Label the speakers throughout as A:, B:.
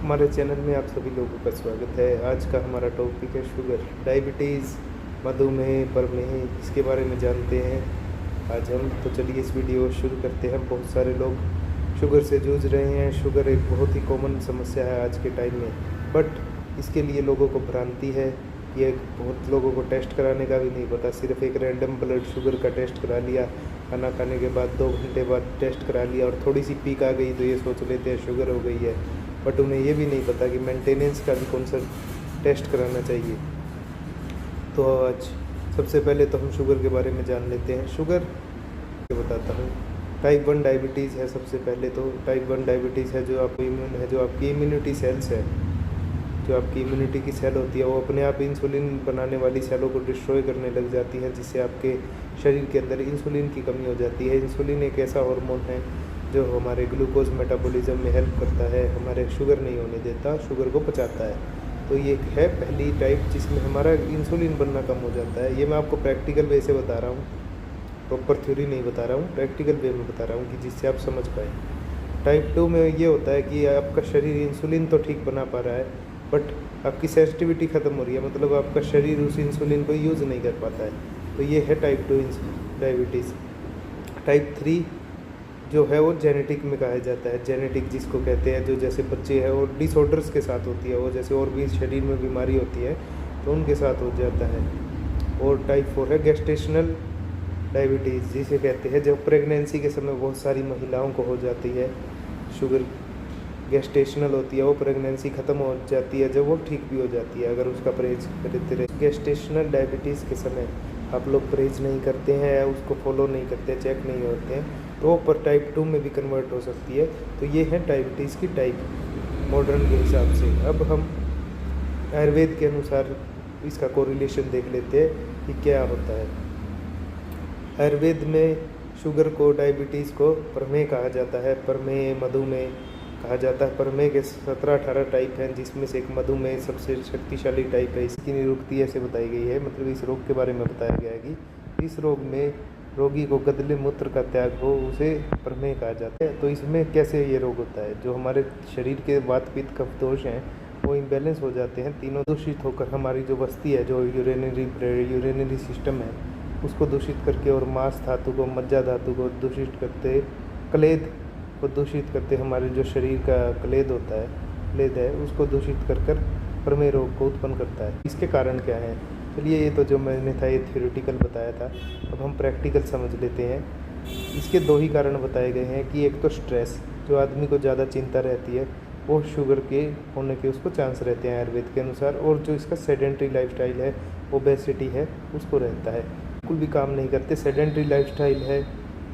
A: हमारे चैनल में आप सभी लोगों का स्वागत है। आज का हमारा टॉपिक है शुगर, डायबिटीज़, मधुमेह, प्रमेह, इसके बारे में जानते हैं आज हम। तो चलिए इस वीडियो शुरू करते हैं। बहुत सारे लोग शुगर से जूझ रहे हैं। शुगर एक बहुत ही कॉमन समस्या है आज के टाइम में, बट इसके लिए लोगों को भ्रांति है। ये बहुत लोगों को टेस्ट कराने का भी नहीं पता, सिर्फ एक रैंडम ब्लड शुगर का टेस्ट करा लिया, खाना खाने के बाद 2 घंटे बाद टेस्ट करा लिया और थोड़ी सी पीक आ गई तो ये सोच लेते हैं शुगर हो गई है, बट उन्हें ये भी नहीं पता कि मेंटेनेंस का भी कौन सा टेस्ट कराना चाहिए। तो आज सबसे पहले तो हम शुगर के बारे में जान लेते हैं। शुगर बताता हूँ। टाइप 1 डायबिटीज़ है। सबसे पहले तो टाइप 1 डायबिटीज़ है जो आपको जो आपकी इम्यूनिटी सेल्स है, जो आपकी इम्यूनिटी की सेल होती है, वो अपने आप इंसुलिन बनाने वाली सेलों को डिस्ट्रॉय करने लग जाती है, जिससे आपके शरीर के अंदर इंसुलिन की कमी हो जाती है। इंसुलिन एक ऐसा हार्मोन है जो हमारे ग्लूकोज मेटाबॉलिज्म में हेल्प करता है, हमारे शुगर नहीं होने देता, शुगर को पचाता है। तो ये है पहली टाइप जिसमें हमारा इंसुलिन बनना कम हो जाता है। ये मैं आपको प्रैक्टिकल वे से बता रहा हूँ, प्रॉपर थ्योरी नहीं बता रहा हूँ, प्रैक्टिकल वे में बता रहा हूँ कि जिससे आप समझ पाएँ। टाइप 2 में ये होता है कि आपका शरीर इंसुलिन तो ठीक बना पा रहा है, बट आपकी सेंसिटिविटी ख़त्म हो रही है, मतलब आपका शरीर उस इंसुलिन को यूज़ नहीं कर पाता है। तो ये है टाइप 2 डायबिटीज़। टाइप 3 जो है वो जेनेटिक में कहा जाता है। जेनेटिक जिसको कहते हैं, जो जैसे बच्चे हैं और डिसऑर्डर्स के साथ होती है, वो जैसे और भी शरीर में बीमारी होती है तो उनके साथ हो जाता है। और टाइप 4 है गेस्टेशनल डायबिटीज़, जिसे कहते हैं जब प्रेगनेंसी के समय बहुत सारी महिलाओं को हो जाती है शुगर, गेस्टेशनल होती है, वो प्रेगनेंसी ख़त्म हो जाती है जब वो ठीक भी हो जाती है अगर उसका परहेज करते रहे। गेस्टेशनल डायबिटीज़ के समय आप लोग परहेज नहीं करते हैं, उसको फॉलो नहीं करते, चेक नहीं होते हैं, तो पर टाइप 2 में भी कन्वर्ट हो सकती है। तो ये है डायबिटीज़ की टाइप मॉडर्न के हिसाब से। अब हम आयुर्वेद के अनुसार इसका कोरिलेशन देख लेते हैं कि क्या होता है। आयुर्वेद में शुगर को, डायबिटीज़ को प्रमेह कहा जाता है, प्रमेह, मधुमेह कहा जाता है। प्रमेह के 17-18 टाइप हैं, जिसमें से एक मधुमेह सबसे शक्तिशाली टाइप है। इसकी निरुक्ति ऐसे बताई गई है, मतलब इस रोग के बारे में बताया गया है कि इस रोग में रोगी को गदले मूत्र का त्याग हो, उसे प्रमेह कहा जाता है। तो इसमें कैसे ये रोग होता है, जो हमारे शरीर के वात पित्त कफ दोष हैं वो इम्बैलेंस हो जाते हैं, तीनों दूषित होकर हमारी जो बस्ती है, जो यूरिनरी सिस्टम है, उसको दूषित करके, और मांस धातु को, मज्जा धातु को दूषित करते, क्लेद को दूषित करते, हमारे जो शरीर का क्लेद होता है, क्लेद है, उसको दूषित कर प्रमेह रोग को उत्पन्न करता है। इसके कारण क्या है? चलिए, ये तो जो मैंने था ये थ्योरेटिकल बताया था, अब हम प्रैक्टिकल समझ लेते हैं। इसके 2 ही कारण बताए गए हैं कि एक तो स्ट्रेस, जो आदमी को ज़्यादा चिंता रहती है वो शुगर के होने के उसको चांस रहते हैं आयुर्वेद के अनुसार, और जो इसका सेडेंट्री लाइफस्टाइल है, ओबेसिटी है, उसको रहता है, बिल्कुल भी काम नहीं करते। सेडेंट्री लाइफस्टाइल है,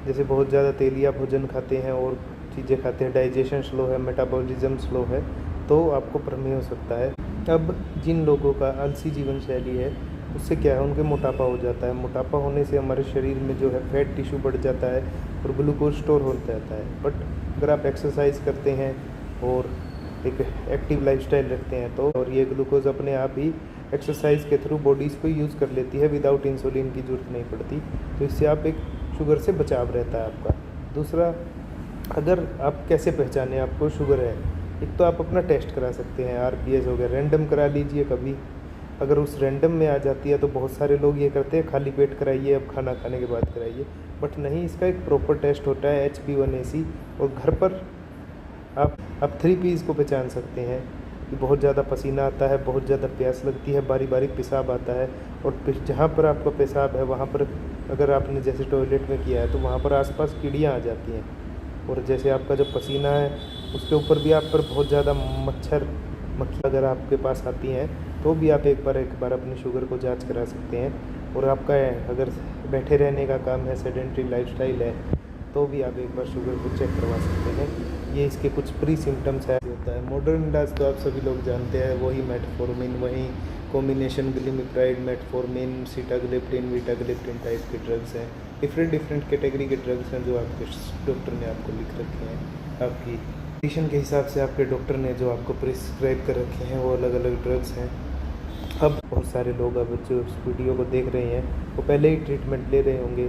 A: जैसे बहुत ज़्यादा तेलिया भोजन खाते हैं और चीज़ें खाते हैं, डाइजेशन स्लो है, मेटाबॉलिज्म स्लो है, तो आपको प्रमेह हो सकता है। अब जिन लोगों का आलसी जीवन शैली है, उससे क्या है, उनके मोटापा हो जाता है। मोटापा होने से हमारे शरीर में जो है फैट टिश्यू बढ़ जाता है और ग्लूकोज स्टोर होता रहता है। बट अगर आप एक्सरसाइज करते हैं और एक एक्टिव लाइफस्टाइल रखते हैं तो, और ये ग्लूकोज अपने आप ही एक्सरसाइज के थ्रू बॉडीज़ को यूज़ कर लेती है, विदाउट इंसुलिन की ज़रूरत नहीं पड़ती, तो इससे आप एक शुगर से बचाव रहता है आपका। दूसरा, अगर आप कैसे पहचानें आपको शुगर है, एक तो आप अपना टेस्ट करा सकते हैं, RPS हो गया, रैंडम करा लीजिए कभी। अगर उस रैंडम में आ जाती है तो बहुत सारे लोग ये करते हैं खाली पेट कराइए, अब खाना खाने के बाद कराइए, बट नहीं, इसका एक प्रॉपर टेस्ट होता है HB1AC। और घर पर आप 3 Ps को पहचान सकते हैं कि बहुत ज़्यादा पसीना आता है, बहुत ज़्यादा प्यास लगती है, बारी बारी पेशाब आता है, और जहाँ पर आपका पेशाब है वहाँ पर अगर आपने जैसे टॉयलेट में किया है तो वहाँ पर आसपास कीड़ियाँ आ जाती हैं, और जैसे आपका जो पसीना है उसके ऊपर भी आप पर बहुत ज़्यादा मच्छर मक्खी अगर आपके पास आती हैं तो भी आप एक बार अपनी शुगर को जांच करा सकते हैं। और आपका अगर बैठे रहने का काम है, सेडेंट्री लाइफस्टाइल है, तो भी आप एक बार शुगर को चेक करवा सकते हैं। ये इसके कुछ प्री सिम्टम्स है होता है। मॉडर्न इलाज तो आप सभी लोग जानते हैं, वही मेटफॉर्मिन, वही combination glimepiride, metformin, sitagliptin, vildagliptin type के ड्रग्स हैं। डिफरेंट कैटेगरी के ड्रग्स हैं जो आपके डॉक्टर ने आपको लिख रखे हैं, आपकी कंडीशन के हिसाब से आपके डॉक्टर ने जो आपको प्रिस्क्राइब कर रखे हैं वो अलग अलग ड्रग्स हैं। अब बहुत सारे लोग अब जो इस वीडियो को देख रहे हैं वो पहले ही ट्रीटमेंट ले रहे होंगे,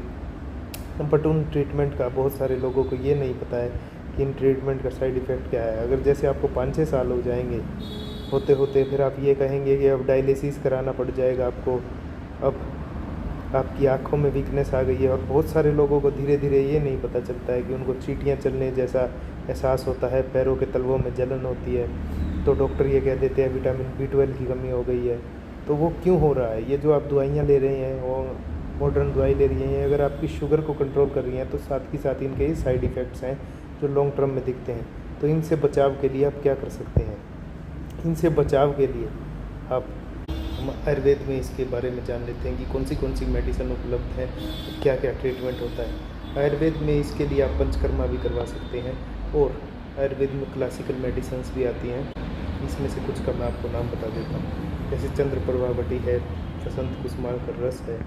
A: बट उन ट्रीटमेंट का बहुत सारे लोगों को ये नहीं पता है कि इन ट्रीटमेंट का साइड इफ़ेक्ट क्या है। अगर जैसे आपको 5-6 साल हो जाएंगे होते होते, फिर आप ये कहेंगे कि अब डायलिसिस कराना पड़ जाएगा आपको, अब आपकी आँखों में वीकनेस आ गई है। और बहुत सारे लोगों को धीरे धीरे ये नहीं पता चलता है कि उनको चींटियाँ चलने जैसा एहसास होता है, पैरों के तलवों में जलन होती है, तो डॉक्टर ये कह देते हैं विटामिन B12 की कमी हो गई है। तो वो क्यों हो रहा है? ये जो आप दवाइयाँ ले रहे हैं, वो मॉडर्न दवाई ले रही हैं, अगर आपकी शुगर को कंट्रोल कर रही हैं, तो साथ ही साथ इनके ये साइड इफ़ेक्ट्स हैं जो लॉन्ग टर्म में दिखते हैं। तो इनसे बचाव के लिए आप क्या कर सकते हैं? इनसे बचाव के लिए आप हम आयुर्वेद में इसके बारे में जान लेते हैं कि कौन सी मेडिसिन उपलब्ध है, क्या क्या ट्रीटमेंट होता है। आयुर्वेद में इसके लिए आप पंचकर्मा भी करवा सकते हैं, और आयुर्वेद में क्लासिकल मेडिसिन्स भी आती हैं। इसमें से कुछ का मैं आपको नाम बता देता हूँ, जैसे चंद्रप्रभावटी है, बसंत कुसुमाल का रस है,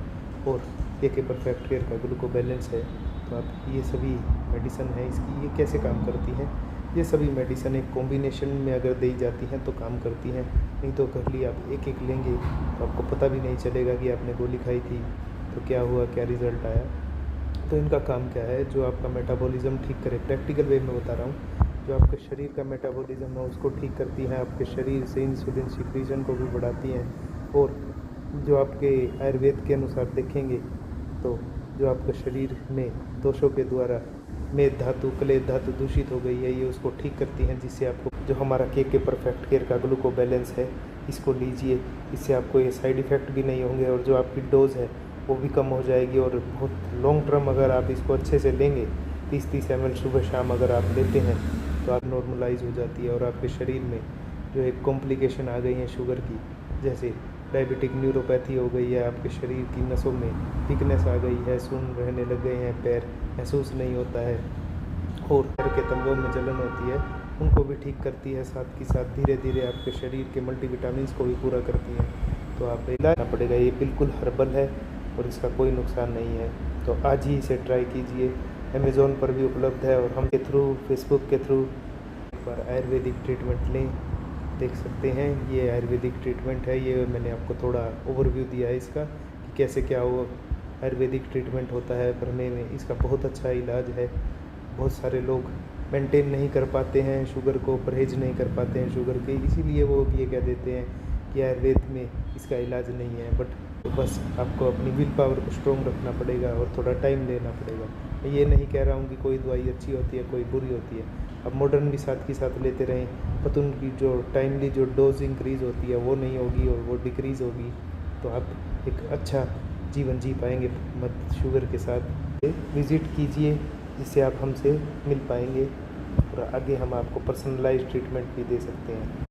A: और AK परफेक्ट केयर का ग्लूको बैलेंस है। तो आप ये सभी मेडिसिन है इसकी, ये कैसे काम करती हैं? ये सभी मेडिसिन एक कॉम्बिनेशन में अगर दी जाती हैं तो काम करती हैं, नहीं तो खाली आप एक एक लेंगे तो आपको पता भी नहीं चलेगा कि आपने गोली खाई थी तो क्या हुआ, क्या रिज़ल्ट आया। तो इनका काम क्या है? जो आपका मेटाबॉलिज्म ठीक करे, प्रैक्टिकल वे में बता रहा हूँ, जो आपके शरीर का मेटाबॉलिज्म है उसको ठीक करती हैं, आपके शरीर से इंसुलिन सिक्रीशन को भी बढ़ाती हैं। और जो आपके आयुर्वेद के अनुसार देखेंगे तो जो आपके शरीर में दोषों के द्वारा मेद धातु, क्लेद धातु दूषित हो गई है, ये उसको ठीक करती हैं, जिससे आपको जो हमारा KK परफेक्ट केयर का ग्लूको बैलेंस है इसको लीजिए, इससे आपको ये साइड इफ़ेक्ट भी नहीं होंगे, और जो आपकी डोज़ है वो भी कम हो जाएगी। और बहुत लॉन्ग टर्म अगर आप इसको अच्छे से लेंगे, 30-30 ml सुबह शाम अगर आप लेते हैं तो आप नॉर्मलाइज हो जाती है, और आपके शरीर में जो एक कॉम्प्लिकेशन आ गई है शुगर की, जैसे डायबिटिक न्यूरोपैथी हो गई है, आपके शरीर की नसों में वीकनेस आ गई है, सुन्न रहने लग गए हैं, पैर महसूस नहीं होता है, और पैर के तलवों में जलन होती है, उनको भी ठीक करती है। साथ ही साथ धीरे धीरे आपके शरीर के मल्टीविटामिन्स को भी पूरा करती है। तो आप इलाज करना पड़ेगा, ये बिल्कुल हर्बल है और इसका कोई नुकसान नहीं है। तो आज ही इसे ट्राई कीजिए। अमेज़ॉन पर भी उपलब्ध है, और हम के थ्रू, फेसबुक के थ्रू एक बार आयुर्वेदिक ट्रीटमेंट लें, देख सकते हैं। ये आयुर्वेदिक ट्रीटमेंट है, ये मैंने आपको थोड़ा ओवरव्यू दिया है इसका कि कैसे क्या वो आयुर्वेदिक ट्रीटमेंट होता है भरने में। इसका बहुत अच्छा इलाज है। बहुत सारे लोग मेंटेन नहीं कर पाते हैं शुगर को, परहेज नहीं कर पाते हैं शुगर के, इसीलिए वो ये कह देते हैं कि आयुर्वेद में इसका इलाज नहीं है। बट बस आपको अपनी विल पावर को स्ट्रॉन्ग रखना पड़ेगा और थोड़ा टाइम लेना पड़ेगा। मैं ये नहीं कह रहा हूँ कि कोई दवाई अच्छी होती है, कोई बुरी होती है। अब मॉडर्न भी साथ के साथ लेते रहें, बट उनकी जो टाइमली जो डोज इंक्रीज़ होती है वो नहीं होगी, और वो डिक्रीज़ होगी, तो आप एक अच्छा जीवन जी पाएंगे मत शुगर के साथ। विज़िट कीजिए, जिससे आप हमसे मिल पाएंगे, और आगे हम आपको पर्सनलाइज्ड ट्रीटमेंट भी दे सकते हैं।